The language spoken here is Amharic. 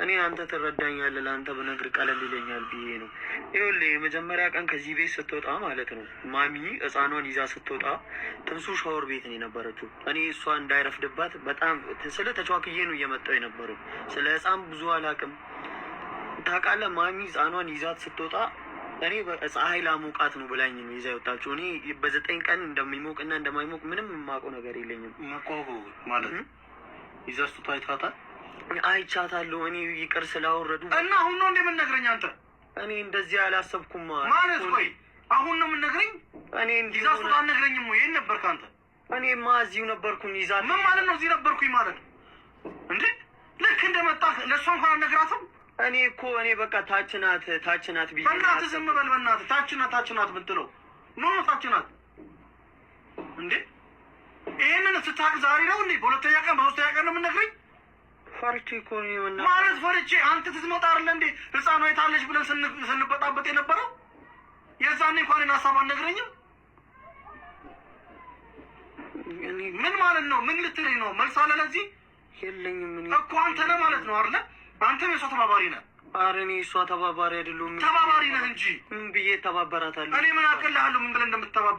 እኔ አንተ ትረዳኛለህ ለአንተ ብነግር ቀለል ይለኛል ብዬ ነው። ይኸውልህ የመጀመሪያ ቀን ከዚህ ቤት ስትወጣ ማለት ነው ማሚ ህፃኗን ይዛ ስትወጣ ትንሱ ሻወር ቤት ነው የነበረችው። እኔ እሷ እንዳይረፍድባት በጣም ስለ ተቻክዬ ነው እየመጣው የነበረው። ስለ ህፃን ብዙ አላውቅም ታውቃለህ። ማሚ ህፃኗን ይዛት ስትወጣ እኔ ፀሐይ ላሞቃት ነው ብላኝ ነው ይዛ የወጣችው። እኔ በ9 ቀን እንደሚሞቅና እንደማይሞቅ ምንም የማውቀው ነገር የለኝም። መቆቁ ማለት ይዛ ስትወጣ አይታታል? አይቻታለሁ። እኔ ይቅር ስላወረዱ እና አሁን ነው እንደምንነግረኝ አንተ? እኔ እንደዚህ አላሰብኩም ማለት ቆይ አሁን ነው የምንነግረኝ? እኔ ይዛ ስትወጣ አልነግረኝም ወይ? የት ነበርክ አንተ? እኔማ እዚሁ ነበርኩኝ። ይዛ ምን ማለት ነው እዚህ ነበርኩኝ ማለት እንዴ? ልክ እንደመጣህ ለእሷ እንኳን አልነግራትም? እኔ በቃ ታች ናት ብዬ በእናትህ ዝም በል በእናትህ። ታች ናት ብትለው ኖ ታች ናት እንዴ? ይሄንን ስታክ ዛሬ ነው እንዴ? በሁለተኛ ቀን በሶስተኛ ቀን ነው የምንነግረኝ? ፈርቼ እኮ ነው ማለት ፈርቼ። አንተ ትዝመጣ አይደለ እንዴ ህፃኗ የታለች ብለን ስንበጣበጥ የነበረው? የዛኔ እንኳን ሀሳብ አልነግረኝም? ምን ማለት ነው? ምን ልትለኝ ነው? መልስ አለ ለዚህ? የለኝም እኮ አንተ ነህ ማለት ነው አይደለ? አንተም የሷ ተባባሪ ነህ። ኧረ እኔ እሷ ተባባሪ አይደለሁም። ተባባሪ ነህ እንጂ ምን ብዬ ተባበራታለሁ? እኔ ምን አቅልሃለሁ ምን ብለህ እንደምትተባበር